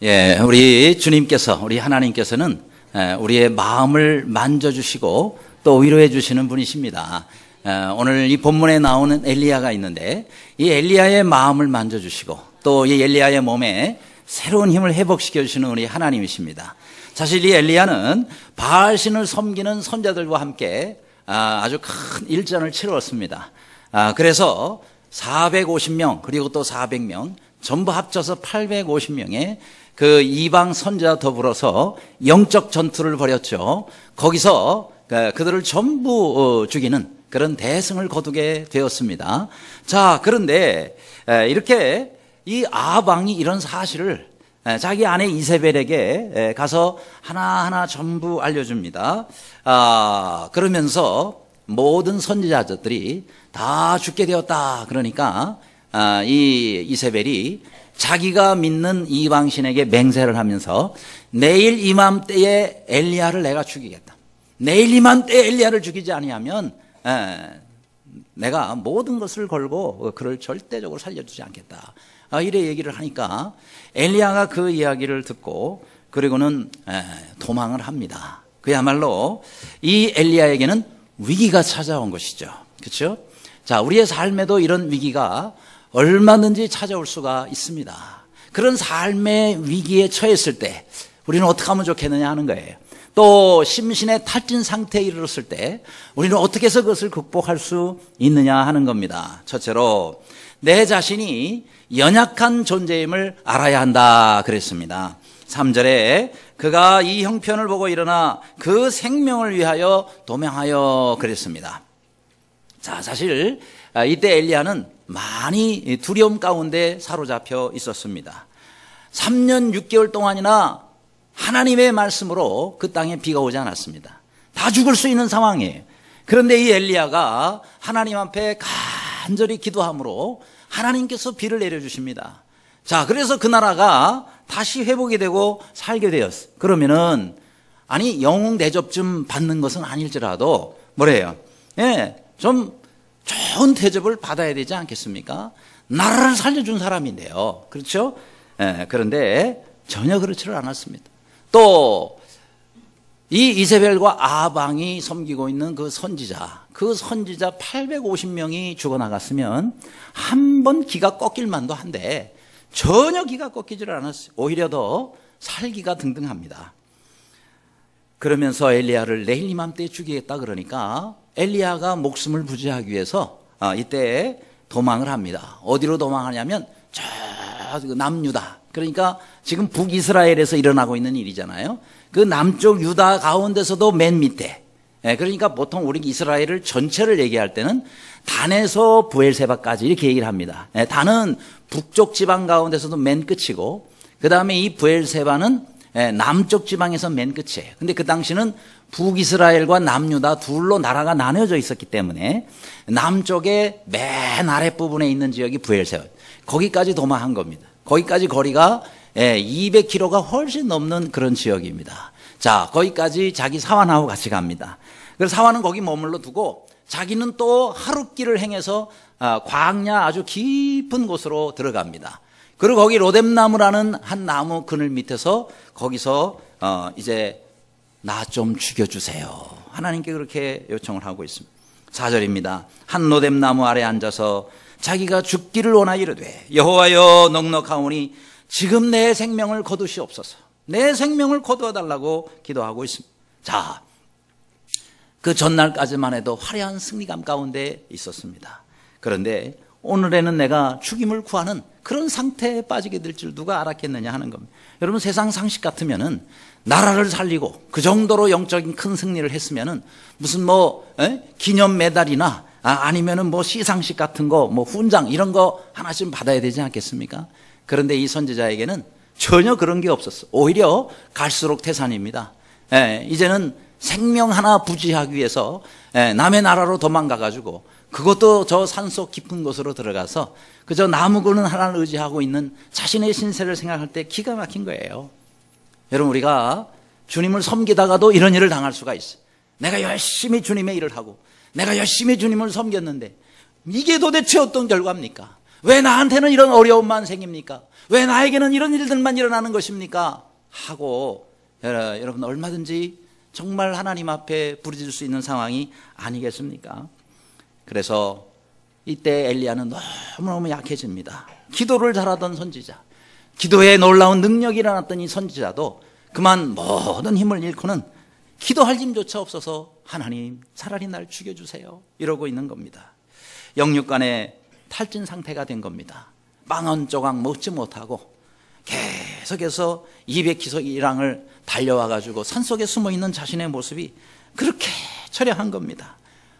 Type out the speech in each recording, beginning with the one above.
예, 우리 주님께서, 우리 하나님께서는 우리의 마음을 만져주시고 또 위로해 주시는 분이십니다. 오늘 이 본문에 나오는 엘리야가 있는데 이 엘리야의 마음을 만져주시고 또 이 엘리야의 몸에 새로운 힘을 회복시켜 주시는 우리 하나님이십니다. 사실 이 엘리야는 바알신을 섬기는 선자들과 함께 아주 큰 일전을 치루었습니다. 그래서 450명 그리고 또 400명 전부 합쳐서 850명의 그 이방 선자 더불어서 영적 전투를 벌였죠. 거기서 그들을 전부 죽이는 그런 대승을 거두게 되었습니다. 자, 그런데 이렇게 이 아방이 이런 사실을 자기 아내 이세벨에게 가서 하나하나 전부 알려줍니다. 그러면서 모든 선지자들이 다 죽게 되었다. 그러니까 이 이세벨이 자기가 믿는 이방신에게 맹세를 하면서 내일 이맘때에 엘리야를 내가 죽이겠다. 내일 이맘때에 엘리야를 죽이지 아니하면 내가 모든 것을 걸고 그를 절대적으로 살려주지 않겠다. 이래 얘기를 하니까 엘리야가 그 이야기를 듣고 그리고는 도망을 합니다. 그야말로 이 엘리야에게는 위기가 찾아온 것이죠. 그렇죠? 자, 우리의 삶에도 이런 위기가 얼마든지 찾아올 수가 있습니다. 그런 삶의 위기에 처했을 때 우리는 어떻게 하면 좋겠느냐 하는 거예요. 또 심신의 탈진 상태에 이르렀을 때 우리는 어떻게 해서 그것을 극복할 수 있느냐 하는 겁니다. 첫째로 내 자신이 연약한 존재임을 알아야 한다 그랬습니다. 3절에 그가 이 형편을 보고 일어나 그 생명을 위하여 도명하여 그랬습니다. 자, 사실 이때 엘리야는 많이 두려움 가운데 사로잡혀 있었습니다. 3년 6개월 동안이나 하나님의 말씀으로 그 땅에 비가 오지 않았습니다. 다 죽을 수 있는 상황이에요. 그런데 이 엘리야가 하나님 앞에 간절히 기도함으로 하나님께서 비를 내려주십니다. 자, 그래서 그 나라가 다시 회복이 되고 살게 되었어요. 그러면은 아니 영웅 대접 좀 받는 것은 아닐지라도 뭐래요? 예, 좀 좋은 대접을 받아야 되지 않겠습니까? 나라를 살려준 사람인데요. 그렇죠? 예, 그런데 전혀 그렇지를 않았습니다. 또 이 이세벨과 아방이 섬기고 있는 그 선지자 850명이 죽어나갔으면 한 번 기가 꺾일 만도 한데 전혀 기가 꺾이지를 않았어요. 오히려 더 살기가 등등합니다. 그러면서 엘리야를 내일 이맘때에 죽이겠다 그러니까 엘리야가 목숨을 부지하기 위해서 이때 도망을 합니다. 어디로 도망하냐면 저 남유다. 그러니까 지금 북이스라엘에서 일어나고 있는 일이잖아요. 그 남쪽 유다 가운데서도 맨 밑에. 그러니까 보통 우리 이스라엘을 전체를 얘기할 때는 단에서 부엘세바까지 이렇게 얘기를 합니다. 단은 북쪽 지방 가운데서도 맨 끝이고 그 다음에 이 부엘세바는 남쪽 지방에서 맨 끝이에요. 근데 그 당시는 북이스라엘과 남유다 둘로 나라가 나뉘어져 있었기 때문에 남쪽의 맨 아랫부분에 있는 지역이 부엘세바. 거기까지 도망한 겁니다. 거기까지 거리가 200km가 훨씬 넘는 그런 지역입니다. 자, 거기까지 자기 사환하고 같이 갑니다. 그래서 사환은 거기 머물러 두고 자기는 또 하룻길을 행해서 광야 아주 깊은 곳으로 들어갑니다. 그리고 거기 로뎀나무라는 한 나무 그늘 밑에서 거기서 이제 나 좀 죽여주세요. 하나님께 그렇게 요청을 하고 있습니다. 4절입니다. 한 로뎀나무 아래 앉아서 자기가 죽기를 원하여 이르되 여호와여 넉넉하오니 지금 내 생명을 거두시옵소서. 내 생명을 거두어달라고 기도하고 있습니다. 자, 그 전날까지만 해도 화려한 승리감 가운데 있었습니다. 그런데 오늘에는 내가 죽임을 구하는 그런 상태에 빠지게 될 줄 누가 알았겠느냐 하는 겁니다. 여러분 세상 상식 같으면은 나라를 살리고 그 정도로 영적인 큰 승리를 했으면은 무슨 기념 메달이나 아니면은 시상식 같은 거 훈장 이런 거 하나씩 받아야 되지 않겠습니까? 그런데 이 선지자에게는 전혀 그런 게 없었어. 오히려 갈수록 태산입니다. 이제는 생명 하나 부지하기 위해서 남의 나라로 도망가가지고 그것도 저 산속 깊은 곳으로 들어가서 그저 나무 그늘 하나를 의지하고 있는 자신의 신세를 생각할 때 기가 막힌 거예요. 여러분 우리가 주님을 섬기다가도 이런 일을 당할 수가 있어요. 내가 열심히 주님의 일을 하고 내가 열심히 주님을 섬겼는데 이게 도대체 어떤 결과입니까? 왜 나한테는 이런 어려움만 생깁니까? 왜 나에게는 이런 일들만 일어나는 것입니까? 하고 여러분 얼마든지 정말 하나님 앞에 부르짖을 수 있는 상황이 아니겠습니까? 그래서 이때 엘리야는 너무너무 약해집니다. 기도를 잘하던 선지자, 기도에 놀라운 능력이 일어났던 이 선지자도 그만 모든 힘을 잃고는 기도할 힘조차 없어서 하나님 차라리 날 죽여주세요 이러고 있는 겁니다. 영육간에 탈진 상태가 된 겁니다. 망원 조각 먹지 못하고 계속해서 200km이랑을 달려와가지고 산속에 숨어있는 자신의 모습이 그렇게 처량한 겁니다.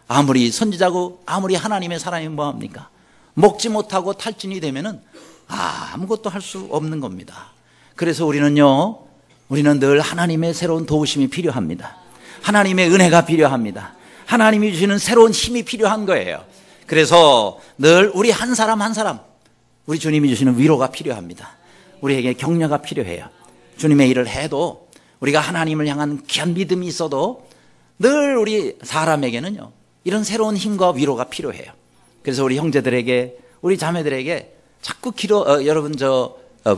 아무리 선지자고 아무리 하나님의 사람이 뭐합니까? 먹지 못하고 탈진이 되면은 아무것도 할 수 없는 겁니다. 그래서 우리는 늘 하나님의 새로운 도우심이 필요합니다. 하나님의 은혜가 필요합니다. 하나님이 주시는 새로운 힘이 필요한 거예요. 그래서 늘 우리 한 사람 한 사람 우리 주님이 주시는 위로가 필요합니다. 우리에게 격려가 필요해요. 주님의 일을 해도 우리가 하나님을 향한 귀한 믿음이 있어도 늘 우리 사람에게는요 이런 새로운 힘과 위로가 필요해요. 그래서 우리 형제들에게 우리 자매들에게 자꾸 여러분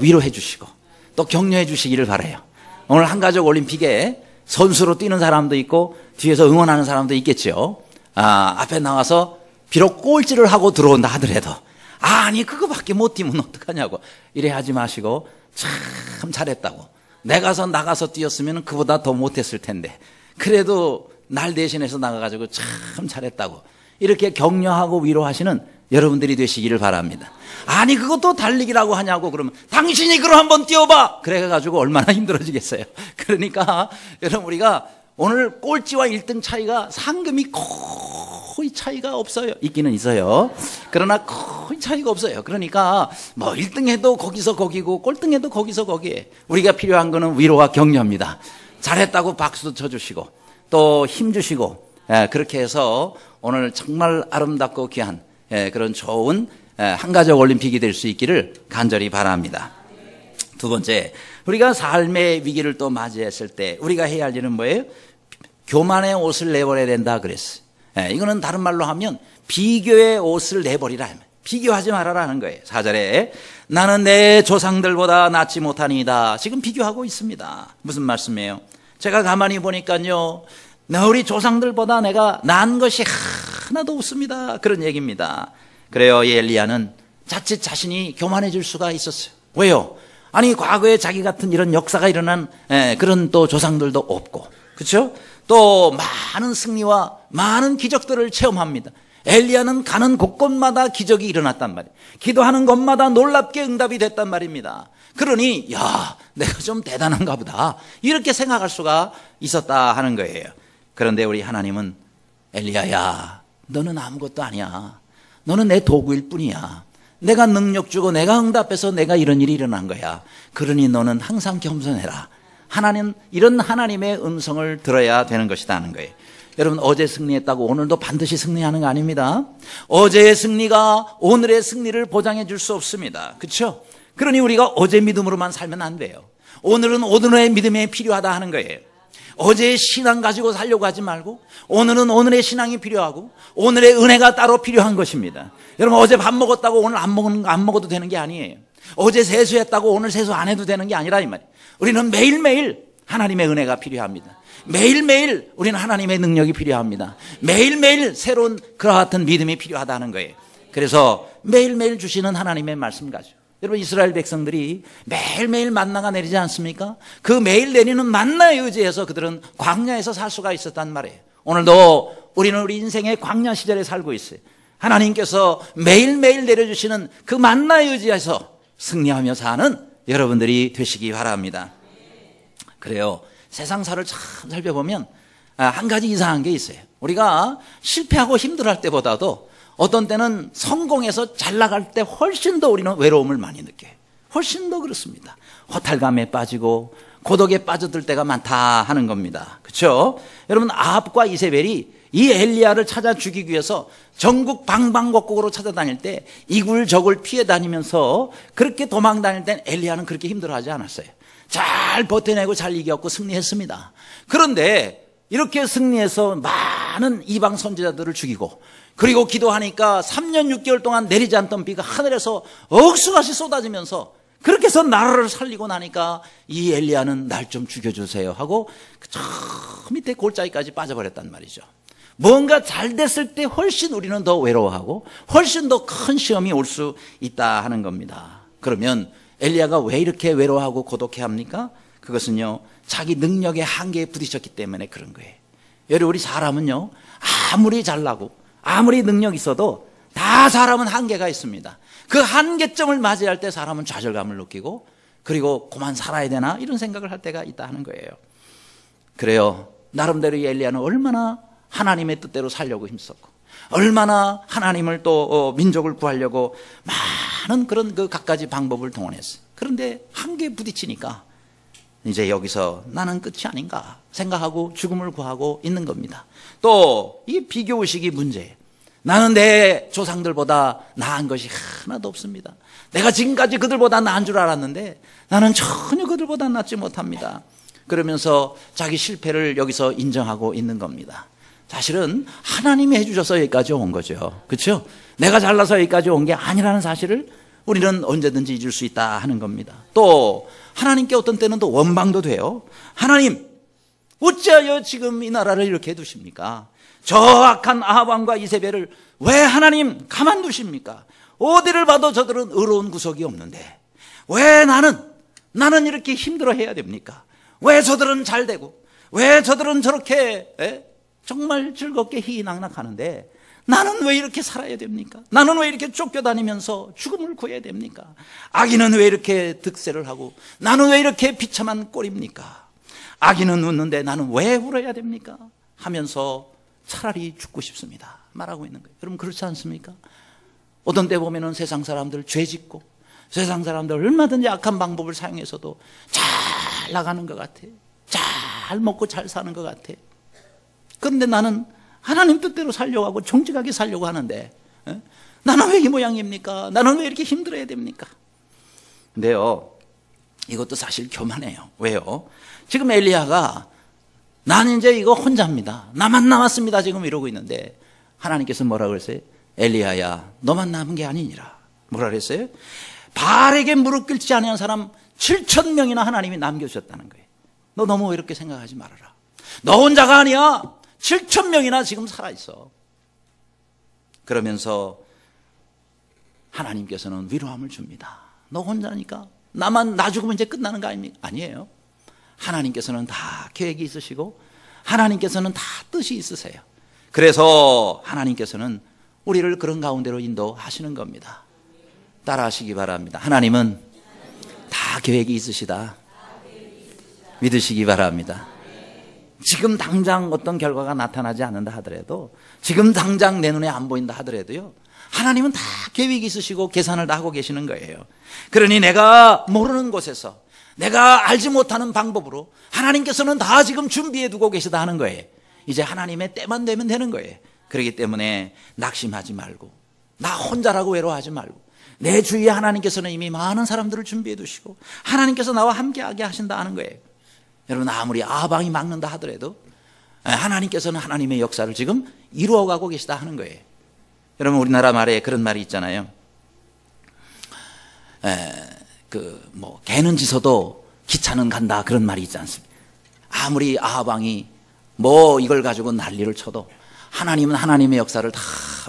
위로해 주시고 또 격려해 주시기를 바라요. 오늘 한가족 올림픽에 선수로 뛰는 사람도 있고 뒤에서 응원하는 사람도 있겠죠. 앞에 나와서 비록 꼴찌를 하고 들어온다 하더라도 아니 그거밖에 못 뛰면 어떡하냐고 이래 하지 마시고 참 잘했다고 내가서 나가서 뛰었으면 그보다 더 못했을 텐데 그래도 날 대신해서 나가가지고 참 잘했다고 이렇게 격려하고 위로하시는 여러분들이 되시기를 바랍니다. 아니 그것도 달리기라고 하냐고 그러면 당신이 그럼 한번 뛰어봐 그래가지고 얼마나 힘들어지겠어요. 그러니까 여러분 우리가 오늘 꼴찌와 1등 차이가 상금이 거의 차이가 없어요. 있기는 있어요. 그러나 거의 차이가 없어요. 그러니까 1등 해도 거기서 거기고 꼴등 해도 거기서 거기에 우리가 필요한 거는 위로와 격려입니다. 잘했다고 박수도 쳐주시고 또 힘주시고 그렇게 해서 오늘 정말 아름답고 귀한 그런 좋은 한가족 올림픽이 될 수 있기를 간절히 바랍니다. 두 번째, 우리가 삶의 위기를 또 맞이했을 때 우리가 해야 할 일은 뭐예요? 교만의 옷을 내버려야 된다 그랬어요. 이거는 다른 말로 하면 비교의 옷을 내버리라. 비교하지 말아라는 거예요. 4절에 나는 내 조상들보다 낫지 못하니이다. 지금 비교하고 있습니다. 무슨 말씀이에요? 제가 가만히 보니까요 우리 조상들보다 내가 나은 것이 하나도 없습니다. 그런 얘기입니다. 그래요. 이 엘리야는 자칫 자신이 교만해질 수가 있었어요. 왜요? 아니 과거에 자기 같은 이런 역사가 일어난 그런 또 조상들도 없고 그렇죠? 또 많은 승리와 많은 기적들을 체험합니다. 엘리야는 가는 곳곳마다 기적이 일어났단 말이에요. 기도하는 곳마다 놀랍게 응답이 됐단 말입니다. 그러니 내가 좀 대단한가 보다 이렇게 생각할 수가 있었다 하는 거예요. 그런데 우리 하나님은 엘리야야 너는 아무것도 아니야. 너는 내 도구일 뿐이야. 내가 능력 주고 내가 응답해서 내가 이런 일이 일어난 거야. 그러니 너는 항상 겸손해라. 하나님 이런 하나님의 음성을 들어야 되는 것이다 하는 거예요. 여러분 어제 승리했다고 오늘도 반드시 승리하는 거 아닙니다. 어제의 승리가 오늘의 승리를 보장해 줄 수 없습니다. 그렇죠? 그러니 우리가 어제 믿음으로만 살면 안 돼요. 오늘은 오늘의 믿음이 필요하다 하는 거예요. 어제의 신앙 가지고 살려고 하지 말고 오늘은 오늘의 신앙이 필요하고 오늘의 은혜가 따로 필요한 것입니다. 여러분 어제 밥 먹었다고 오늘 안 먹어도 되는 게 아니에요. 어제 세수했다고 오늘 세수 안 해도 되는 게 아니라 이 말이에요. 우리는 매일매일 하나님의 은혜가 필요합니다. 매일매일 우리는 하나님의 능력이 필요합니다. 매일매일 새로운 그와 같은 믿음이 필요하다는 거예요. 그래서 매일매일 주시는 하나님의 말씀 가지고 여러분 이스라엘 백성들이 매일매일 만나가 내리지 않습니까? 그 매일 내리는 만나에 의지해서 그들은 광야에서 살 수가 있었단 말이에요. 오늘도 우리는 우리 인생의 광야 시절에 살고 있어요. 하나님께서 매일매일 내려주시는 그 만나에 의지해서 승리하며 사는 여러분들이 되시기 바랍니다. 그래요. 세상사를 참 살펴보면 한 가지 이상한 게 있어요. 우리가 실패하고 힘들어할 때보다도 어떤 때는 성공해서 잘 나갈 때 훨씬 더 우리는 외로움을 많이 느껴요. 훨씬 더 그렇습니다. 허탈감에 빠지고 고독에 빠져들 때가 많다 하는 겁니다. 그렇죠? 여러분 아합과 이세벨이 이 엘리야를 찾아 죽이기 위해서 전국 방방곡곡으로 찾아다닐 때 이굴저굴 피해 다니면서 그렇게 도망 다닐 땐 엘리야는 그렇게 힘들어하지 않았어요. 잘 버텨내고 잘 이겼고 승리했습니다. 그런데 이렇게 승리해서 많은 이방 선지자들을 죽이고, 그리고 기도하니까 3년 6개월 동안 내리지 않던 비가 하늘에서 억수같이 쏟아지면서 그렇게 해서 나라를 살리고 나니까 이 엘리야는 날 좀 죽여주세요 하고 저 밑에 골짜기까지 빠져버렸단 말이죠. 뭔가 잘 됐을 때 훨씬 우리는 더 외로워하고 훨씬 더 큰 시험이 올 수 있다 하는 겁니다. 그러면 엘리야가 왜 이렇게 외로워하고 고독해 합니까? 그것은요, 자기 능력의 한계에 부딪혔기 때문에 그런 거예요. 여러분, 우리 사람은요, 아무리 잘나고 아무리 능력 있어도 다 사람은 한계가 있습니다. 그 한계점을 맞이할 때 사람은 좌절감을 느끼고, 그리고 그만 살아야 되나 이런 생각을 할 때가 있다 하는 거예요. 그래요, 나름대로 이 엘리야는 얼마나 하나님의 뜻대로 살려고 힘썼고, 얼마나 하나님을 또 민족을 구하려고 많은 그런 그 갖가지 방법을 동원했어요. 그런데 한계에 부딪히니까 이제 여기서 나는 끝이 아닌가 생각하고 죽음을 구하고 있는 겁니다. 또 이 비교의식이 문제예요. 나는 내 조상들보다 나은 것이 하나도 없습니다. 내가 지금까지 그들보다 나은 줄 알았는데 나는 전혀 그들보다 낫지 못합니다. 그러면서 자기 실패를 여기서 인정하고 있는 겁니다. 사실은 하나님이 해주셔서 여기까지 온 거죠. 그렇죠? 내가 잘나서 여기까지 온 게 아니라는 사실을 우리는 언제든지 잊을 수 있다 하는 겁니다. 또 하나님께 어떤 때는 또 원망도 돼요. 하나님, 어찌하여 지금 이 나라를 이렇게 두십니까? 저 악한 아합 왕과 이세벨을 왜 하나님 가만두십니까? 어디를 봐도 저들은 의로운 구석이 없는데 왜 나는 이렇게 힘들어해야 됩니까? 왜 저들은 잘 되고 왜 저들은 저렇게 정말 즐겁게 희희낙낙하는데 나는 왜 이렇게 살아야 됩니까? 나는 왜 이렇게 쫓겨다니면서 죽음을 구해야 됩니까? 아기는 왜 이렇게 득세를 하고 나는 왜 이렇게 비참한 꼴입니까? 아기는 웃는데 나는 왜 울어야 됩니까? 하면서 차라리 죽고 싶습니다 말하고 있는 거예요. 여러분, 그렇지 않습니까? 어떤 때 보면은 세상 사람들 죄짓고 세상 사람들 얼마든지 악한 방법을 사용해서도 잘 나가는 것 같아. 잘 먹고 잘 사는 것 같아. 그런데 나는 하나님 뜻대로 살려고 하고 정직하게 살려고 하는데 나는 왜 이 모양입니까? 나는 왜 이렇게 힘들어야 됩니까? 근데요, 이것도 사실 교만해요. 왜요? 지금 엘리야가 나는 이제 이거 혼자입니다, 나만 남았습니다 지금 이러고 있는데 하나님께서 뭐라고 그랬어요? 엘리야야, 너만 남은 게 아니니라. 뭐라 그랬어요? 바알에게 무릎 꿇지 않은 사람 7,000명이나 하나님이 남겨주셨다는 거예요. 너 너무 이렇게 생각하지 말아라. 너 혼자가 아니야. 7,000명이나 지금 살아있어. 그러면서 하나님께서는 위로함을 줍니다. 너 혼자니까 나 죽으면 이제 끝나는 거 아닙니까? 아니에요. 하나님께서는 다 계획이 있으시고 하나님께서는 다 뜻이 있으세요. 그래서 하나님께서는 우리를 그런 가운데로 인도하시는 겁니다. 따라하시기 바랍니다. 하나님은 다 계획이 있으시다 믿으시기 바랍니다. 지금 당장 어떤 결과가 나타나지 않는다 하더라도, 지금 당장 내 눈에 안 보인다 하더라도요, 하나님은 다 계획이 있으시고 계산을 다 하고 계시는 거예요. 그러니 내가 모르는 곳에서, 내가 알지 못하는 방법으로 하나님께서는 다 지금 준비해 두고 계시다 하는 거예요. 이제 하나님의 때만 되면 되는 거예요. 그렇기 때문에 낙심하지 말고, 나 혼자라고 외로워하지 말고, 내 주위에 하나님께서는 이미 많은 사람들을 준비해 두시고 하나님께서 나와 함께하게 하신다 하는 거예요. 여러분, 아무리 아방이 막는다 하더라도 하나님께서는 하나님의 역사를 지금 이루어가고 계시다 하는 거예요. 여러분, 우리나라 말에 그런 말이 있잖아요. 개는 짖어도 기차는 간다, 그런 말이 있지 않습니까? 아무리 아방이 이걸 가지고 난리를 쳐도 하나님은 하나님의 역사를 다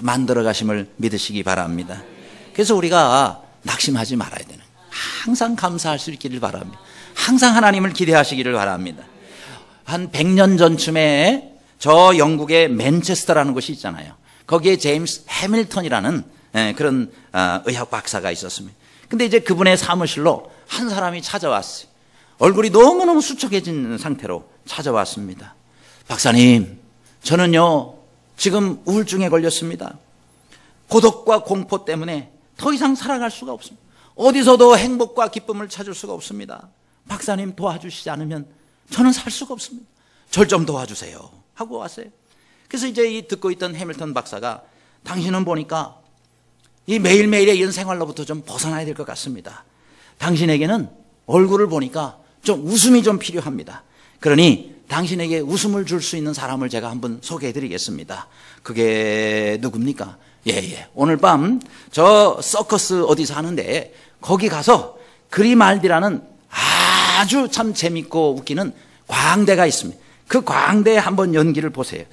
만들어 가심을 믿으시기 바랍니다. 그래서 우리가 낙심하지 말아야 되는, 항상 감사할 수 있기를 바랍니다. 항상 하나님을 기대하시기를 바랍니다. 한 100년 전쯤에 저 영국의 맨체스터라는 곳이 있잖아요. 거기에 제임스 해밀턴이라는 그런 의학 박사가 있었습니다. 근데 이제 그분의 사무실로 한 사람이 찾아왔어요. 얼굴이 너무너무 수척해진 상태로 찾아왔습니다. 박사님, 저는요 지금 우울증에 걸렸습니다. 고독과 공포 때문에 더 이상 살아갈 수가 없습니다. 어디서도 행복과 기쁨을 찾을 수가 없습니다. 박사님, 도와주시지 않으면 저는 살 수가 없습니다. 절 좀 도와주세요 하고 왔어요. 그래서 이제 이 듣고 있던 해밀턴 박사가, 당신은 보니까 이 매일매일의 이런 생활로부터 좀 벗어나야 될 것 같습니다. 당신에게는 얼굴을 보니까 좀 웃음이 좀 필요합니다. 그러니 당신에게 웃음을 줄 수 있는 사람을 제가 한번 소개해 드리겠습니다. 그게 누굽니까? 오늘 밤 저 서커스 어디서 하는데 거기 가서 그리말디라는 아주 참 재밌고 웃기는 광대가 있습니다. 그 광대에 한번 연기를 보세요.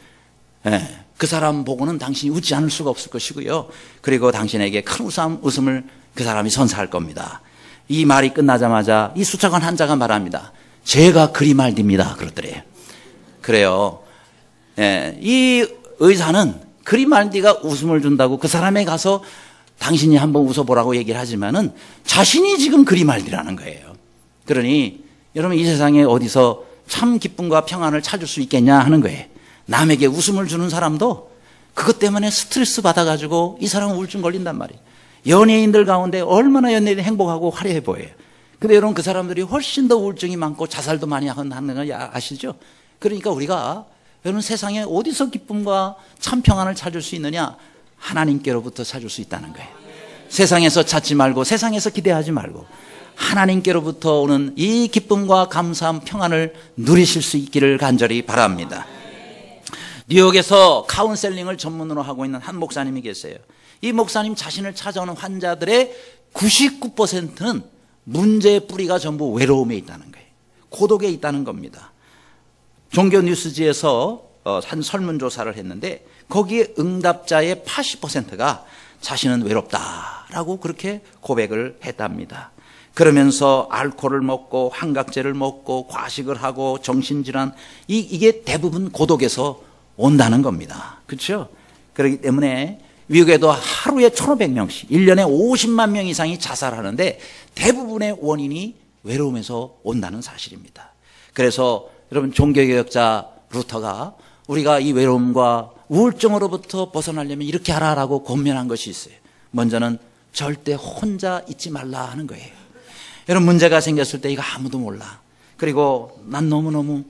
그 사람 보고는 당신이 웃지 않을 수가 없을 것이고요. 그리고 당신에게 큰 웃음을 그 사람이 선사할 겁니다. 이 말이 끝나자마자 이 수차관 환자가 말합니다. 제가 그리말디입니다. 그러더래요. 그래요. 이 의사는 그리말디가 웃음을 준다고 그 사람에 가서 당신이 한번 웃어보라고 얘기를 하지만은 자신이 지금 그리말디라는 거예요. 그러니 여러분 이 세상에 어디서 참 기쁨과 평안을 찾을 수 있겠냐 하는 거예요. 남에게 웃음을 주는 사람도 그것 때문에 스트레스 받아가지고 이 사람은 우울증 걸린단 말이에요. 연예인들 가운데 얼마나 연예인이 행복하고 화려해 보여요. 근데 여러분 그 사람들이 훨씬 더 우울증이 많고 자살도 많이 하는 걸 아시죠? 그러니까 우리가 여러분 세상에 어디서 기쁨과 참 평안을 찾을 수 있느냐? 하나님께로부터 찾을 수 있다는 거예요. 세상에서 찾지 말고 세상에서 기대하지 말고 하나님께로부터 오는 이 기쁨과 감사함 평안을 누리실 수 있기를 간절히 바랍니다. 뉴욕에서 카운셀링을 전문으로 하고 있는 한 목사님이 계세요. 이 목사님 자신을 찾아오는 환자들의 99%는 문제의 뿌리가 전부 외로움에 있다는 거예요. 고독에 있다는 겁니다. 종교 뉴스지에서 한 설문조사를 했는데 거기에 응답자의 80%가 자신은 외롭다라고 그렇게 고백을 했답니다. 그러면서 알코올을 먹고 환각제를 먹고 과식을 하고 정신질환 이게 대부분 고독에서 온다는 겁니다. 그렇죠? 그렇기 때문에 미국에도 하루에 1,500명씩 1년에 50만 명 이상이 자살하는데 대부분의 원인이 외로움에서 온다는 사실입니다. 그래서 여러분 종교개혁자 루터가 우리가 이 외로움과 우울증으로부터 벗어나려면 이렇게 하라라고 권면한 것이 있어요. 먼저는 절대 혼자 있지 말라 하는 거예요. 여러분 문제가 생겼을 때 이거 아무도 몰라. 그리고 난 너무너무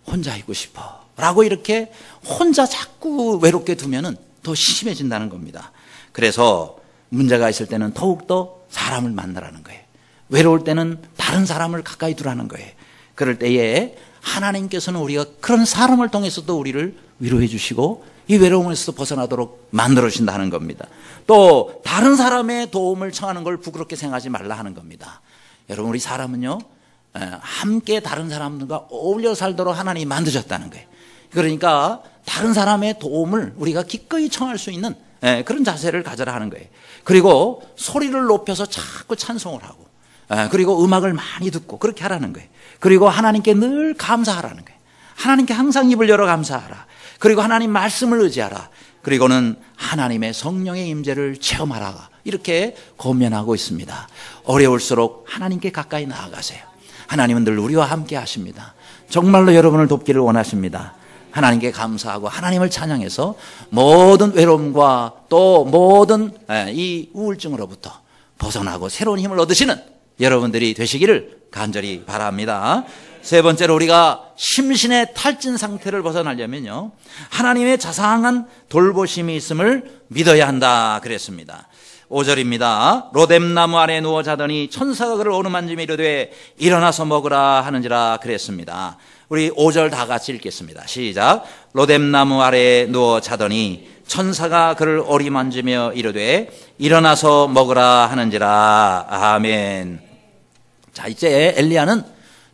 혼자 있고 싶어 라고 이렇게 혼자 자꾸 외롭게 두면은 더 심해진다는 겁니다. 그래서 문제가 있을 때는 더욱더 사람을 만나라는 거예요. 외로울 때는 다른 사람을 가까이 두라는 거예요. 그럴 때에 하나님께서는 우리가 그런 사람을 통해서도 우리를 위로해 주시고 이 외로움에서 벗어나도록 만들어 주신다는 겁니다. 또 다른 사람의 도움을 청하는 걸 부끄럽게 생각하지 말라 하는 겁니다. 여러분 우리 사람은요 함께 다른 사람들과 어울려 살도록 하나님이 만드셨다는 거예요. 그러니까 다른 사람의 도움을 우리가 기꺼이 청할 수 있는 그런 자세를 가져라 하는 거예요. 그리고 소리를 높여서 자꾸 찬송을 하고 그리고 음악을 많이 듣고 그렇게 하라는 거예요. 그리고 하나님께 늘 감사하라는 거예요. 하나님께 항상 입을 열어 감사하라. 그리고 하나님 말씀을 의지하라. 그리고는 하나님의 성령의 임재를 체험하라. 이렇게 권면하고 있습니다. 어려울수록 하나님께 가까이 나아가세요. 하나님은 늘 우리와 함께 하십니다. 정말로 여러분을 돕기를 원하십니다. 하나님께 감사하고 하나님을 찬양해서 모든 외로움과 또 모든 이 우울증으로부터 벗어나고 새로운 힘을 얻으시는 여러분들이 되시기를 간절히 바랍니다. 세 번째로 우리가 심신의 탈진 상태를 벗어나려면요 하나님의 자상한 돌보심이 있음을 믿어야 한다 그랬습니다. 5절입니다. 로뎀나무 아래 누워 자더니 천사가 그를 어루만지며 이르되 일어나서 먹으라 하는지라 그랬습니다. 우리 5절 다 같이 읽겠습니다. 시작. 로뎀나무 아래 누워 자더니 천사가 그를 어루만지며 이르되 일어나서 먹으라 하는지라. 아멘. 자, 이제 엘리야는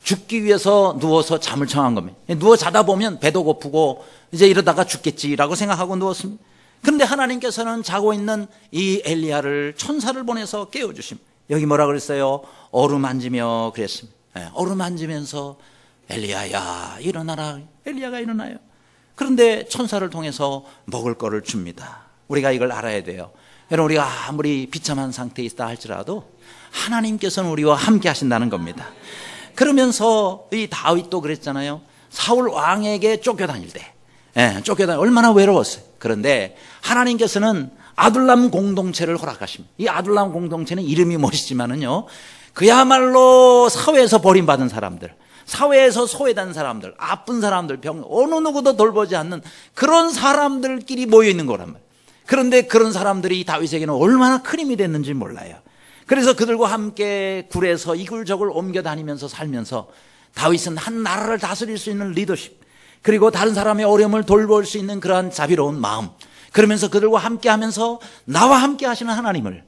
죽기 위해서 누워서 잠을 청한 겁니다. 누워 자다 보면 배도 고프고 이제 이러다가 죽겠지라고 생각하고 누웠습니다. 그런데 하나님께서는 자고 있는 이 엘리야를 천사를 보내서 깨워주십니다. 여기 뭐라 그랬어요? 어루만지며 그랬습니다. 어루만지면서 엘리야야 일어나라. 엘리야가 일어나요. 그런데 천사를 통해서 먹을 거를 줍니다. 우리가 이걸 알아야 돼요. 여러분 우리가 아무리 비참한 상태에 있다 할지라도 하나님께서는 우리와 함께 하신다는 겁니다. 그러면서 이 다윗도 그랬잖아요. 사울 왕에게 쫓겨다닐 때 얼마나 외로웠어요. 그런데 하나님께서는 아둘람 공동체를 허락하십니다. 이 아둘람 공동체는 이름이 멋있지만은요 그야말로 사회에서 버림받은 사람들, 사회에서 소외된 사람들, 아픈 사람들, 병 어느 누구도 돌보지 않는 그런 사람들끼리 모여 있는 거란 말이에요. 그런데 그런 사람들이 다윗에게는 얼마나 큰 힘이 됐는지 몰라요. 그래서 그들과 함께 굴에서 이굴저굴 옮겨 다니면서 살면서 다윗은 한 나라를 다스릴 수 있는 리더십, 그리고 다른 사람의 어려움을 돌볼 수 있는 그러한 자비로운 마음, 그러면서 그들과 함께 하면서 나와 함께 하시는 하나님을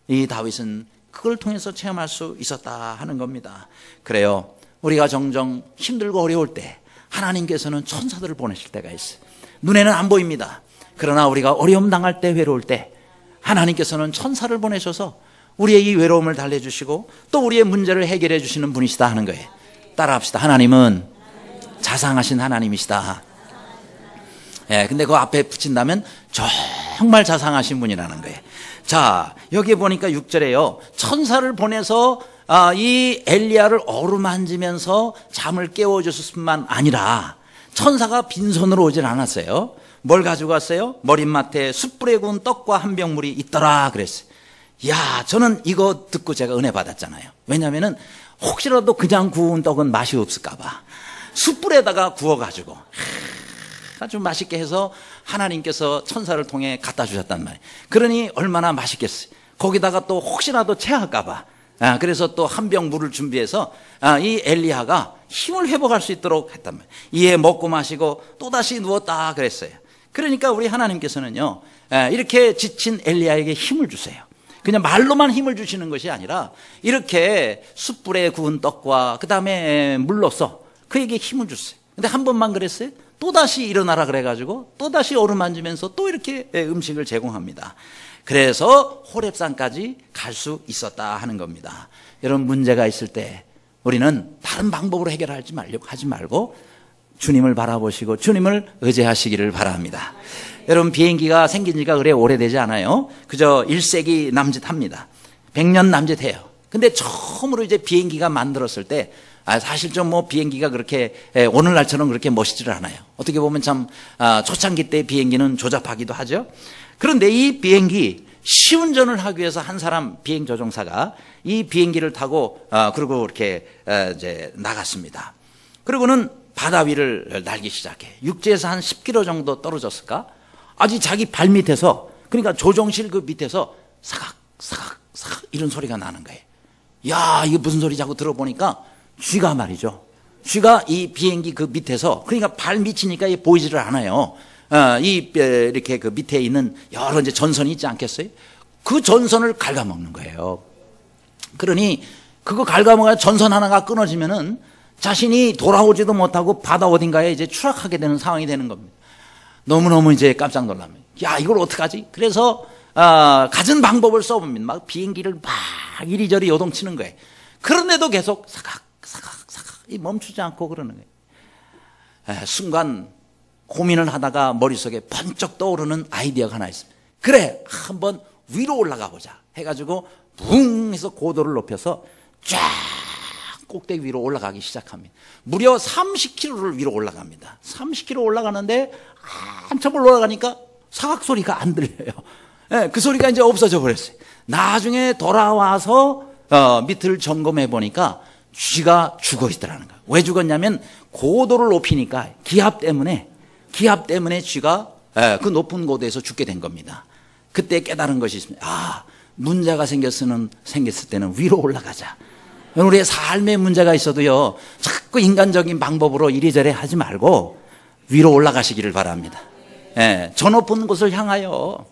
이 다윗은 그걸 통해서 체험할 수 있었다 하는 겁니다. 그래요, 우리가 종종 힘들고 어려울 때 하나님께서는 천사들을 보내실 때가 있어요. 눈에는 안 보입니다. 그러나 우리가 어려움 당할 때, 외로울 때 하나님께서는 천사를 보내셔서 우리의 이 외로움을 달래주시고 또 우리의 문제를 해결해 주시는 분이시다 하는 거예요. 따라합시다. 하나님은 자상하신 하나님이시다. 예, 근데 그 앞에 붙인다면 정말 자상하신 분이라는 거예요. 자, 여기 보니까 6절에요. 천사를 보내서 이 엘리야를 어루만지면서 잠을 깨워줬을 뿐만 아니라 천사가 빈손으로 오질 않았어요. 뭘 가지고 왔어요? 머릿맡에 숯불에 구운 떡과 한 병물이 있더라 그랬어요. 야, 저는 이거 듣고 제가 은혜 받았잖아요. 왜냐하면은 혹시라도 그냥 구운 떡은 맛이 없을까 봐 숯불에다가 구워가지고 아주 맛있게 해서 하나님께서 천사를 통해 갖다 주셨단 말이에요. 그러니 얼마나 맛있겠어요. 거기다가 또 혹시라도 체할까 봐 그래서 또 한 병 물을 준비해서 이 엘리야가 힘을 회복할 수 있도록 했단 말이에요. 이에 먹고 마시고 또다시 누웠다 그랬어요. 그러니까 우리 하나님께서는요, 이렇게 지친 엘리야에게 힘을 주세요. 그냥 말로만 힘을 주시는 것이 아니라 이렇게 숯불에 구운 떡과 그 다음에 물로써 그에게 힘을 주세요. 근데 한 번만 그랬어요. 또다시 일어나라 그래가지고 또다시 어루만지면서 또 이렇게 음식을 제공합니다. 그래서 호렙산까지 갈 수 있었다 하는 겁니다. 여러분, 문제가 있을 때 우리는 다른 방법으로 해결하지 말고 주님을 바라보시고 주님을 의지하시기를 바랍니다. 여러분, 비행기가 생긴 지가 그래 오래되지 않아요. 그저 1세기 남짓합니다. 100년 남짓해요. 근데 처음으로 이제 비행기가 만들었을 때 사실 좀 비행기가 그렇게 오늘날처럼 그렇게 멋있지를 않아요. 어떻게 보면 참 초창기 때 비행기는 조잡하기도 하죠. 그런데 이 비행기 시운전을 하기 위해서 한 사람 비행 조종사가 이 비행기를 타고 그리고 이렇게 이제 나갔습니다. 그리고는 바다 위를 날기 시작해. 육지에서 한 10km 정도 떨어졌을까? 아직 자기 발 밑에서, 그러니까 조종실 그 밑에서 사각 이런 소리가 나는 거예요. 야, 이게 무슨 소리지 하고 들어보니까 쥐가 말이죠. 쥐가 이 비행기 그 밑에서, 그러니까 발 밑이니까 보이지를 않아요. 이렇게 그 밑에 있는 여러 이제 전선이 있지 않겠어요? 그 전선을 갉아먹는 거예요. 그러니 그거 갉아먹어야 전선 하나가 끊어지면은 자신이 돌아오지도 못하고 바다 어딘가에 이제 추락하게 되는 상황이 되는 겁니다. 너무너무 이제 깜짝 놀랍니다. 야, 이걸 어떡하지? 그래서 갖은 방법을 써봅니다. 막 비행기를 막 이리저리 요동치는 거예요. 그런데도 계속 사각 멈추지 않고 그러는 거예요. 순간 고민을 하다가 머릿속에 번쩍 떠오르는 아이디어가 하나 있습니다. 그래, 한번 위로 올라가 보자 해가지고 붕 해서 고도를 높여서 쫙 꼭대기 위로 올라가기 시작합니다. 무려 30km를 위로 올라갑니다. 30km 올라가는데 한참을 올라가니까 사각 소리가 안 들려요. 그 소리가 이제 없어져 버렸어요. 나중에 돌아와서 밑을 점검해 보니까 쥐가 죽어 있더라는 거예요. 왜 죽었냐면 고도를 높이니까 기압 때문에 쥐가 그 높은 고도에서 죽게 된 겁니다. 그때 깨달은 것이 있습니다. 문제가 생겼을 때는 위로 올라가자. 우리의 삶에 문제가 있어도요, 자꾸 인간적인 방법으로 이리저리 하지 말고 위로 올라가시기를 바랍니다. 저 높은 곳을 향하여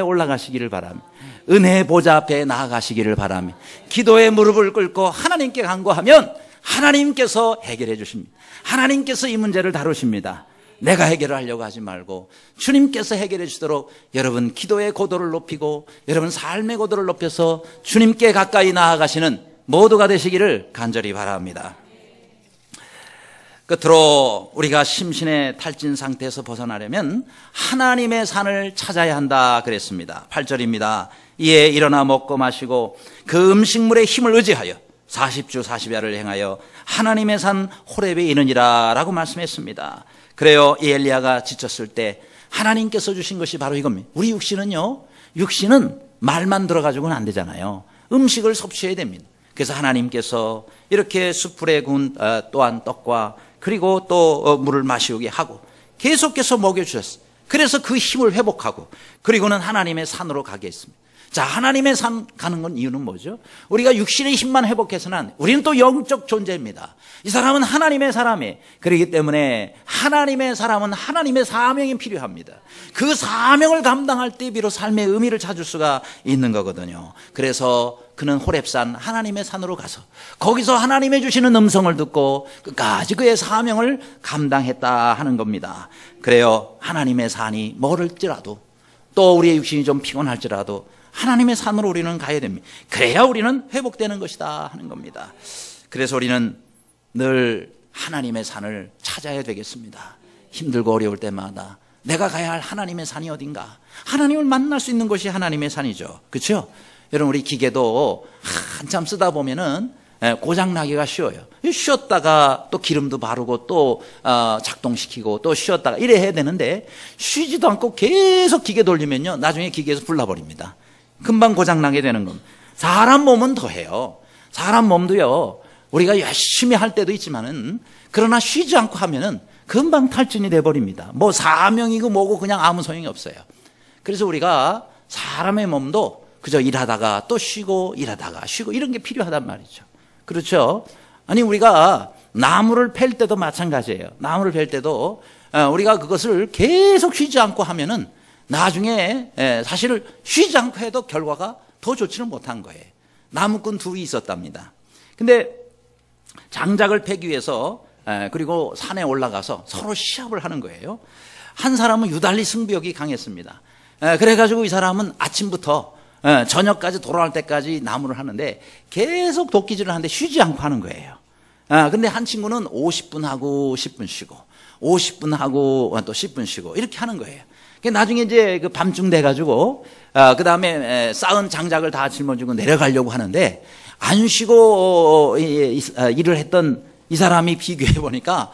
올라가시기를 바랍니다. 은혜의 보좌 앞에 나아가시기를 바랍니다. 기도의 무릎을 꿇고 하나님께 간구하면 하나님께서 해결해 주십니다. 하나님께서 이 문제를 다루십니다. 내가 해결을 하려고 하지 말고 주님께서 해결해 주도록 여러분 기도의 고도를 높이고 여러분 삶의 고도를 높여서 주님께 가까이 나아가시는 모두가 되시기를 간절히 바랍니다. 끝으로 우리가 심신의 탈진 상태에서 벗어나려면 하나님의 산을 찾아야 한다 그랬습니다. 8절입니다. 이에 일어나 먹고 마시고 그 음식물의 힘을 의지하여 40주 40야를 행하여 하나님의 산 호렙에 이르니라 라고 말씀했습니다. 그래요, 이 엘리야가 지쳤을 때 하나님께서 주신 것이 바로 이겁니다. 우리 육신은 말만 들어가지고는 안 되잖아요. 음식을 섭취해야 됩니다. 그래서 하나님께서 이렇게 숯불에 구운 또한 떡과 그리고 또 물을 마시게 하고 계속해서 먹여주셨어요. 그래서 그 힘을 회복하고 그리고는 하나님의 산으로 가게 했습니다. 자, 하나님의 산 가는 건 이유는 뭐죠? 우리가 육신의 힘만 회복해서는 우리는 또 영적 존재입니다. 이 사람은 하나님의 사람이에요. 그렇기 때문에 하나님의 사람은 하나님의 사명이 필요합니다. 그 사명을 감당할 때 비로소 삶의 의미를 찾을 수가 있는 거거든요. 그래서 그는 호렙산 하나님의 산으로 가서 거기서 하나님의 주시는 음성을 듣고 끝까지 그의 사명을 감당했다 하는 겁니다. 그래요. 하나님의 산이 멀을지라도 또 우리의 육신이 좀 피곤할지라도 하나님의 산으로 우리는 가야 됩니다. 그래야 우리는 회복되는 것이다 하는 겁니다. 그래서 우리는 늘 하나님의 산을 찾아야 되겠습니다. 힘들고 어려울 때마다 내가 가야 할 하나님의 산이 어딘가. 하나님을 만날 수 있는 곳이 하나님의 산이죠. 그렇죠? 여러분, 우리 기계도 한참 쓰다 보면은 고장나기가 쉬워요. 쉬었다가 또 기름도 바르고 또 작동시키고 또 쉬었다가 이래 해야 되는데 쉬지도 않고 계속 기계 돌리면요, 나중에 기계에서 불나버립니다. 금방 고장나게 되는 겁니다. 사람 몸은 더해요. 사람 몸도요, 우리가 열심히 할 때도 있지만은 그러나 쉬지 않고 하면은 금방 탈진이 돼버립니다. 뭐 사명이고 뭐고 그냥 아무 소용이 없어요. 그래서 우리가 사람의 몸도 그저 일하다가 또 쉬고 일하다가 쉬고 이런 게 필요하단 말이죠. 그렇죠? 아니, 우리가 나무를 팰 때도 마찬가지예요. 나무를 팰 때도 우리가 그것을 계속 쉬지 않고 하면은 나중에 사실 쉬지 않고 해도 결과가 더 좋지는 못한 거예요. 나무꾼 둘이 있었답니다. 근데 장작을 패기 위해서 그리고 산에 올라가서 서로 시합을 하는 거예요. 한 사람은 유달리 승부욕이 강했습니다. 그래가지고 이 사람은 아침부터 저녁까지 돌아올 때까지 나무를 하는데 계속 도끼질을 하는데 쉬지 않고 하는 거예요. 근데 한 친구는 50분 하고 10분 쉬고 50분 하고 또 10분 쉬고 이렇게 하는 거예요. 나중에 이제 그 밤중 돼가지고 그 다음에 쌓은 장작을 다 짊어지고 내려가려고 하는데 안 쉬고 일을 했던 이 사람이 비교해 보니까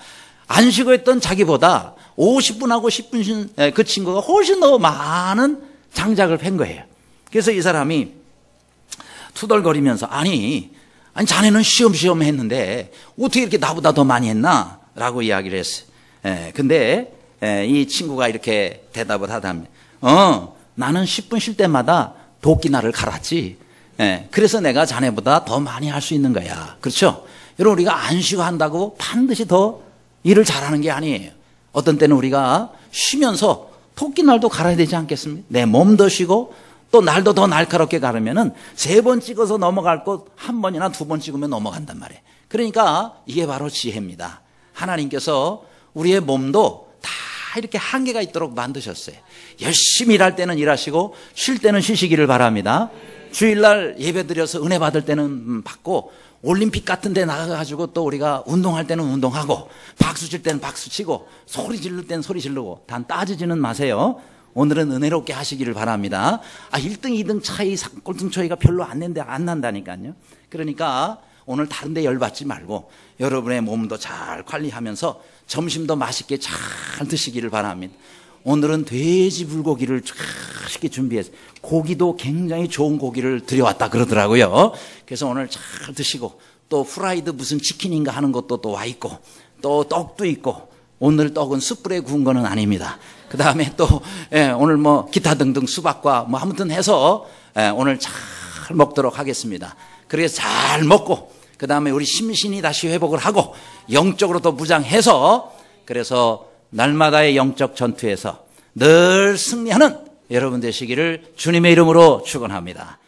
안 쉬고 했던 자기보다 50분하고 10분 쉰 그 친구가 훨씬 더 많은 장작을 팬 거예요. 그래서 이 사람이 투덜거리면서 아니 자네는 쉬엄쉬엄 했는데 어떻게 이렇게 나보다 더 많이 했나? 라고 이야기를 했어요. 근데 이 친구가 이렇게 대답을 하다면 나는 10분 쉴 때마다 도끼날을 갈았지. 그래서 내가 자네보다 더 많이 할 수 있는 거야. 그렇죠? 여러분, 우리가 안 쉬고 한다고 반드시 더 일을 잘하는 게 아니에요. 어떤 때는 우리가 쉬면서 토끼날도 갈아야 되지 않겠습니까? 내 몸도 쉬고 또 날도 더 날카롭게 가르면은 3번 찍어서 넘어갈 것 1번이나 2번 찍으면 넘어간단 말이에요. 그러니까 이게 바로 지혜입니다. 하나님께서 우리의 몸도 다 이렇게 한계가 있도록 만드셨어요. 열심히 일할 때는 일하시고 쉴 때는 쉬시기를 바랍니다. 주일날 예배 드려서 은혜 받을 때는 받고 올림픽 같은 데 나가가지고 또 우리가 운동할 때는 운동하고 박수 칠 때는 박수 치고 소리 지를 때는 소리 지르고 단 따지지는 마세요. 오늘은 은혜롭게 하시기를 바랍니다. 1등, 2등 차이, 꼴등 차이가 별로 안 난다니까요. 그러니까 오늘 다른 데 열받지 말고 여러분의 몸도 잘 관리하면서 점심도 맛있게 잘 드시기를 바랍니다. 오늘은 돼지 불고기를 맛있게 준비했어요. 고기도 굉장히 좋은 고기를 들여왔다 그러더라고요. 그래서 오늘 잘 드시고 또 프라이드 무슨 치킨인가 하는 것도 또 와 있고 또 떡도 있고 오늘 떡은 숯불에 구운 거는 아닙니다. 그 다음에 또 오늘 뭐 기타 등등 수박과 뭐 아무튼 해서 오늘 잘 먹도록 하겠습니다. 그래서 잘 먹고 그 다음에 우리 심신이 다시 회복을 하고 영적으로도 무장해서 그래서 날마다의 영적 전투에서 늘 승리하는 여러분 되시기를 주님의 이름으로 축원합니다.